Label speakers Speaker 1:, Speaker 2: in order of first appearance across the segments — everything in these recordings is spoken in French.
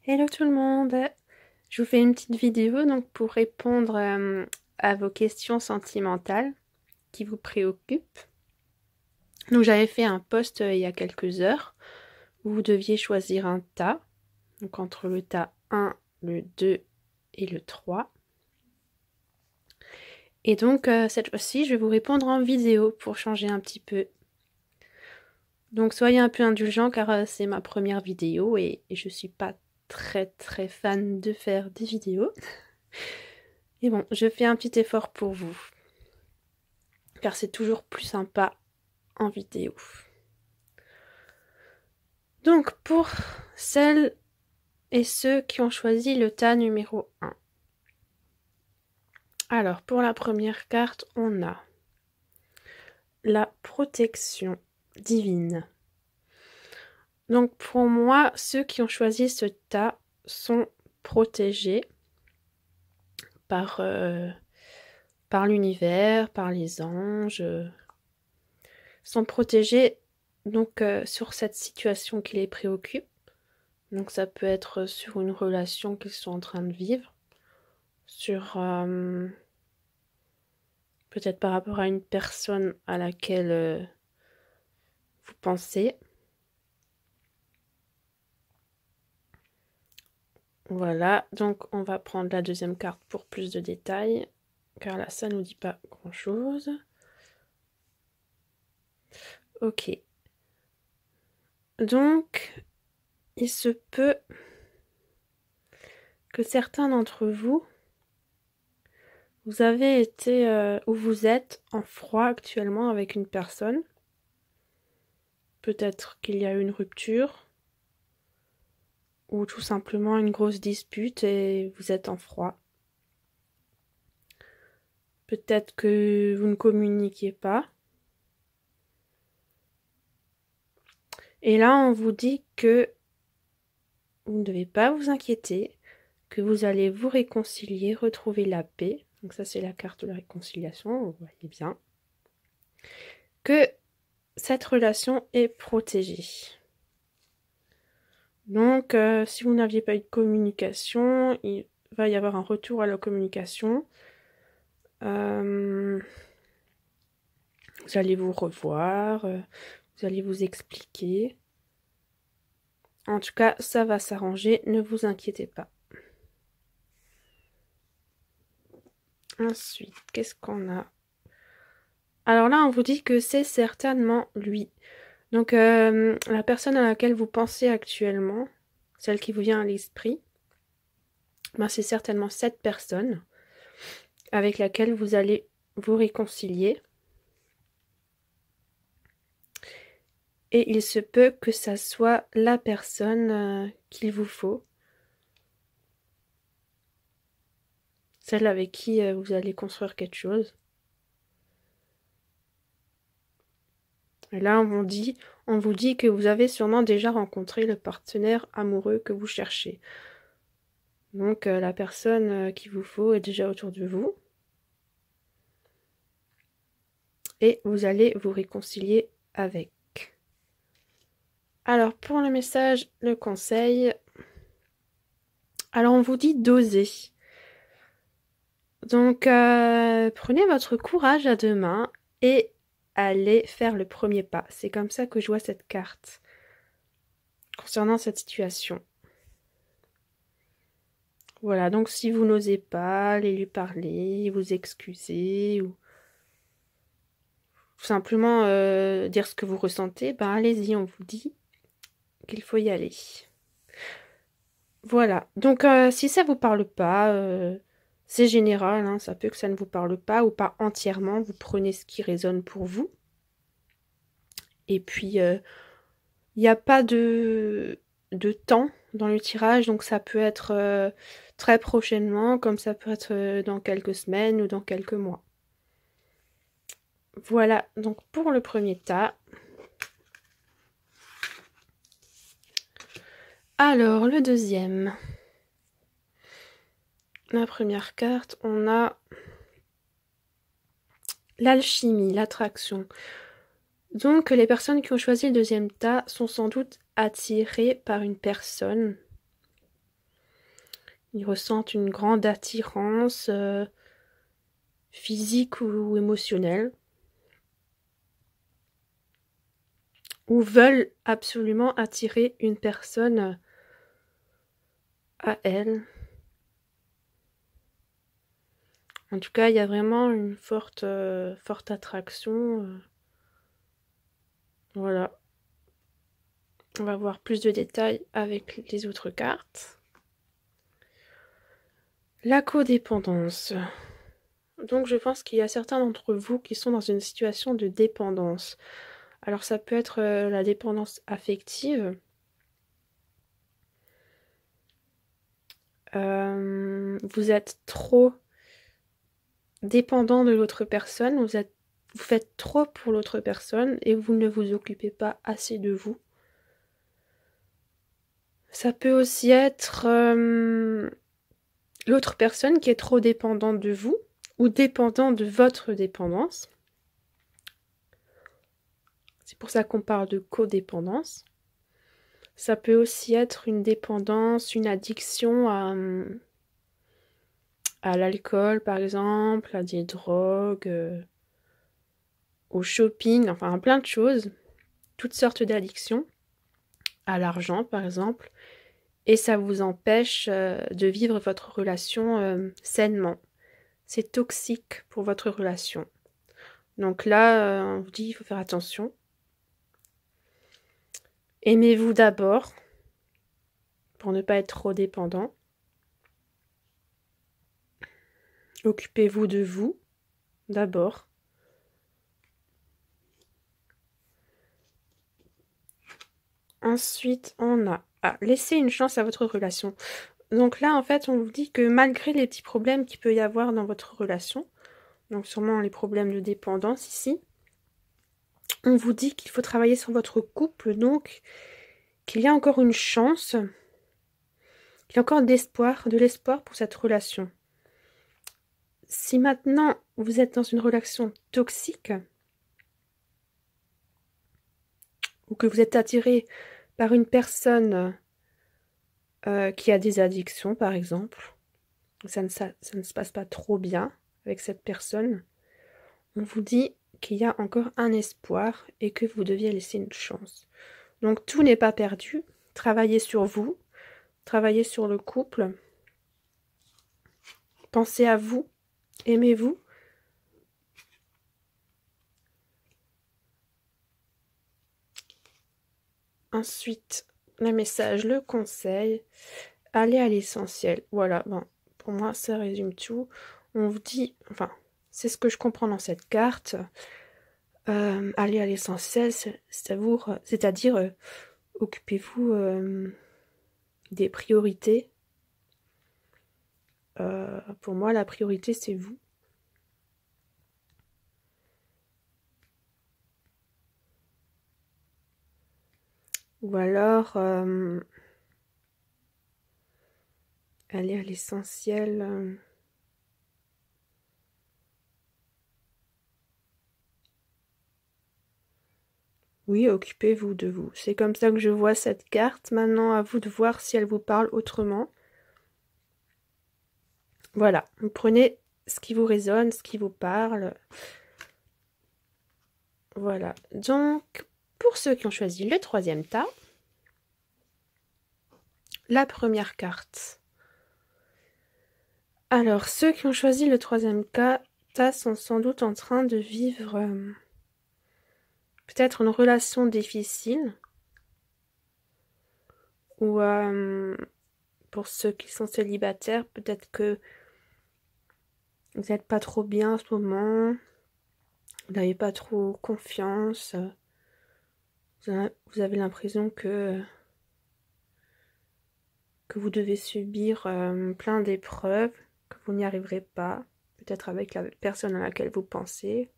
Speaker 1: Hello tout le monde! Je vous fais une petite vidéo donc pour répondre à vos questions sentimentales qui vous préoccupent. Donc j'avais fait un post il y a quelques heures où vous deviez choisir un tas, donc entre le tas 1, le 2 et le 3. Et donc cette fois-ci je vais vous répondre en vidéo pour changer un petit peu. Donc soyez un peu indulgents car c'est ma première vidéo et je suis pas très fan de faire des vidéos. Et bon, je fais un petit effort pour vous, car c'est toujours plus sympa en vidéo. Donc, pour celles et ceux qui ont choisi le tas numéro 1. Alors, pour la première carte, on a la protection divine. Donc, pour moi, ceux qui ont choisi ce tas sont protégés par l'univers, par les anges, sont protégés donc sur cette situation qui les préoccupe. Donc ça peut être sur une relation qu'ils sont en train de vivre, sur peut-être par rapport à une personne à laquelle vous pensez. Voilà, donc on va prendre la deuxième carte pour plus de détails, car là ça nous dit pas grand-chose. Ok. Donc, il se peut que certains d'entre vous, vous avez été ou vous êtes en froid actuellement avec une personne. Peut-être qu'il y a eu une rupture ou tout simplement une grosse dispute et vous êtes en froid. Peut-être que vous ne communiquiez pas. Et là, on vous dit que vous ne devez pas vous inquiéter, que vous allez vous réconcilier, retrouver la paix. Donc ça, c'est la carte de la réconciliation, vous voyez bien. Que cette relation est protégée. Donc, si vous n'aviez pas eu de communication, il va y avoir un retour à la communication. Vous allez vous revoir, vous allez vous expliquer. En tout cas, ça va s'arranger, ne vous inquiétez pas. Ensuite, qu'est-ce qu'on a? Alors là, on vous dit que c'est certainement lui. Donc, la personne à laquelle vous pensez actuellement, celle qui vous vient à l'esprit, ben, c'est certainement cette personne avec laquelle vous allez vous réconcilier. Et il se peut que ça soit la personne qu'il vous faut. Celle avec qui vous allez construire quelque chose. Et là, on vous dit que vous avez sûrement déjà rencontré le partenaire amoureux que vous cherchez. Donc, la personne qu'il vous faut est déjà autour de vous. Et vous allez vous réconcilier avec. Alors, pour le message, le conseil. Alors, on vous dit d'oser. Donc, prenez votre courage à deux mains et allez faire le premier pas. C'est comme ça que je vois cette carte concernant cette situation. Voilà, donc si vous n'osez pas, allez lui parler, vous excuser ou tout simplement dire ce que vous ressentez, ben allez-y, on vous dit qu'il faut y aller. Voilà, donc si ça vous parle pas, c'est général, hein, ça peut que ça ne vous parle pas ou pas entièrement, vous prenez ce qui résonne pour vous. Et puis, il n'y a pas de temps dans le tirage, donc ça peut être très prochainement, comme ça peut être dans quelques semaines ou dans quelques mois. Voilà, donc pour le premier tas. Alors, le deuxième. La première carte, on a l'alchimie, l'attraction. Donc, les personnes qui ont choisi le deuxième tas sont sans doute attirées par une personne Ils ressentent une grande attirance physique ou émotionnelle. Ou veulent absolument attirer une personne à elle. En tout cas, il y a vraiment une forte attraction. Voilà. On va voir plus de détails avec les autres cartes. La codépendance. Donc, je pense qu'il y a certains d'entre vous qui sont dans une situation de dépendance. Alors, ça peut être la dépendance affective. Vous êtes trop dépendant de l'autre personne, vous faites trop pour l'autre personne et vous ne vous occupez pas assez de vous. Ça peut aussi être l'autre personne qui est trop dépendante de vous ou dépendant de votre dépendance. C'est pour ça qu'on parle de codépendance. Ça peut aussi être une dépendance, une addiction à l'alcool, par exemple, à des drogues, au shopping, enfin à plein de choses, toutes sortes d'addictions, à l'argent, par exemple, et ça vous empêche de vivre votre relation sainement. C'est toxique pour votre relation. Donc là, on vous dit, il faut faire attention. Aimez-vous d'abord, pour ne pas être trop dépendant. Occupez-vous de vous, d'abord. Ensuite, on a laissez une chance à votre relation. Donc là, en fait, on vous dit que malgré les petits problèmes qu'il peut y avoir dans votre relation, donc sûrement les problèmes de dépendance ici, on vous dit qu'il faut travailler sur votre couple, donc qu'il y a encore une chance, qu'il y a encore de l'espoir pour cette relation. Si maintenant vous êtes dans une relation toxique, ou que vous êtes attiré par une personne qui a des addictions, par exemple, ça ne se passe pas trop bien avec cette personne, on vous dit qu'il y a encore un espoir et que vous deviez laisser une chance. Donc tout n'est pas perdu. Travaillez sur vous, travaillez sur le couple, pensez à vous, aimez-vous. Ensuite, le message, le conseil, allez à l'essentiel. Voilà, bon, pour moi, ça résume tout. On vous dit, enfin, c'est ce que je comprends dans cette carte. Allez à l'essentiel, c'est-à-dire occupez-vous des priorités. Pour moi, la priorité, c'est vous. Ou alors, allez à l'essentiel. Oui, occupez-vous de vous. C'est comme ça que je vois cette carte. Maintenant, à vous de voir si elle vous parle autrement. Voilà, vous prenez ce qui vous résonne, ce qui vous parle. Voilà, donc, pour ceux qui ont choisi le troisième tas, la première carte. Alors, ceux qui ont choisi le troisième tas sont sans doute en train de vivre peut-être une relation difficile. Ou pour ceux qui sont célibataires, peut-être que vous n'êtes pas trop bien en ce moment. Vous n'avez pas trop confiance. Vous avez l'impression que vous devez subir plein d'épreuves, que vous n'y arriverez pas, peut-être avec la personne à laquelle vous pensez.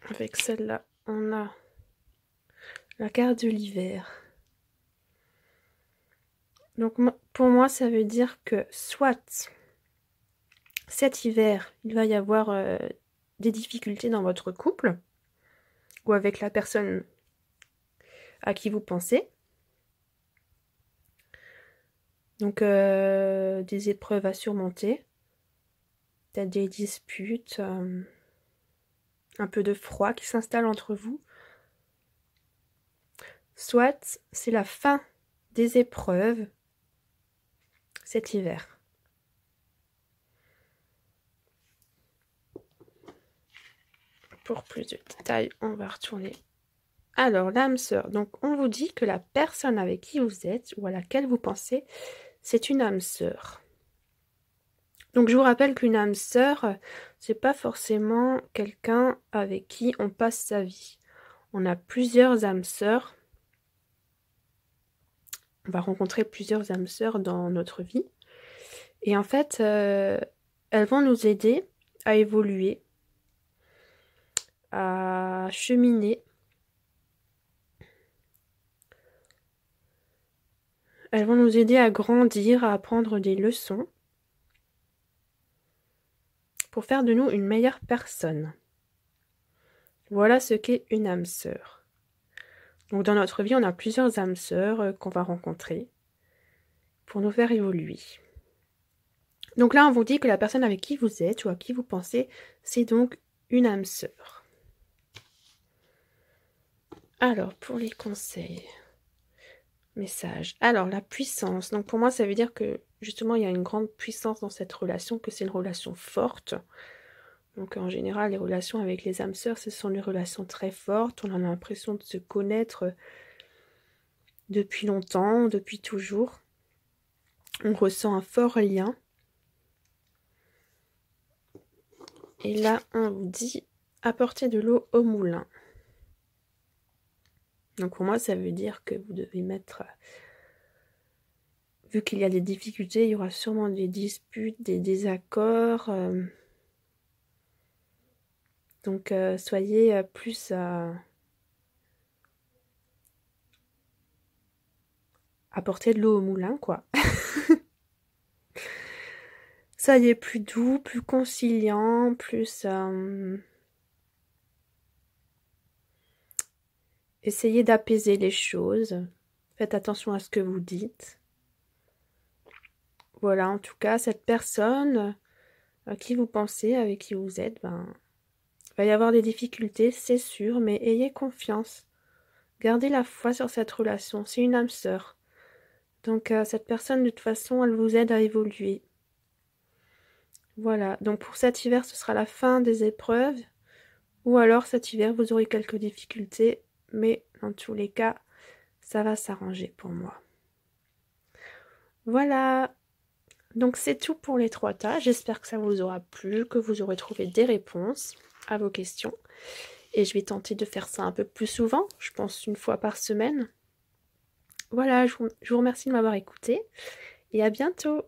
Speaker 1: Avec celle-là, on a la carte de l'hiver. Donc pour moi, ça veut dire que soit cet hiver, il va y avoir des difficultés dans votre couple, ou avec la personne à qui vous pensez. Donc, des épreuves à surmonter, peut-être des disputes, un peu de froid qui s'installe entre vous. Soit c'est la fin des épreuves cet hiver. Pour plus de détails, on va retourner. Alors, l'âme sœur. Donc, on vous dit que la personne avec qui vous êtes ou à laquelle vous pensez, c'est une âme sœur. Donc, je vous rappelle qu'une âme sœur, c'est pas forcément quelqu'un avec qui on passe sa vie. On a plusieurs âmes sœurs. On va rencontrer plusieurs âmes sœurs dans notre vie. Et en fait, elles vont nous aider à évoluer, à cheminer. Elles vont nous aider à grandir, à apprendre des leçons pour faire de nous une meilleure personne. Voilà ce qu'est une âme sœur. Donc dans notre vie, on a plusieurs âmes sœurs qu'on va rencontrer pour nous faire évoluer. Donc là, on vous dit que la personne avec qui vous êtes ou à qui vous pensez, c'est donc une âme sœur. Alors, pour les conseils, messages. Alors, la puissance. Donc pour moi, ça veut dire que justement, il y a une grande puissance dans cette relation, que c'est une relation forte. Donc en général, les relations avec les âmes sœurs, ce sont des relations très fortes. On a l'impression de se connaître depuis longtemps, depuis toujours. On ressent un fort lien. Et là, on vous dit apporter de l'eau au moulin. Donc pour moi, ça veut dire que vous devez mettre... Vu qu'il y a des difficultés, il y aura sûrement des disputes, des désaccords. Donc soyez plus... apporter de l'eau au moulin, quoi. Soyez plus doux, plus conciliant, plus... essayez d'apaiser les choses. Faites attention à ce que vous dites. Voilà, en tout cas, cette personne à qui vous pensez, avec qui vous êtes, ben, il va y avoir des difficultés, c'est sûr, mais ayez confiance. Gardez la foi sur cette relation. C'est une âme sœur. Donc, cette personne, de toute façon, elle vous aide à évoluer. Voilà, donc pour cet hiver, ce sera la fin des épreuves. Ou alors, cet hiver, vous aurez quelques difficultés. Mais dans tous les cas, ça va s'arranger pour moi. Voilà. Donc c'est tout pour les 3 tas. J'espère que ça vous aura plu, que vous aurez trouvé des réponses à vos questions. Et je vais tenter de faire ça un peu plus souvent. Je pense 1 fois par semaine. Voilà, je vous remercie de m'avoir écouté. Et à bientôt.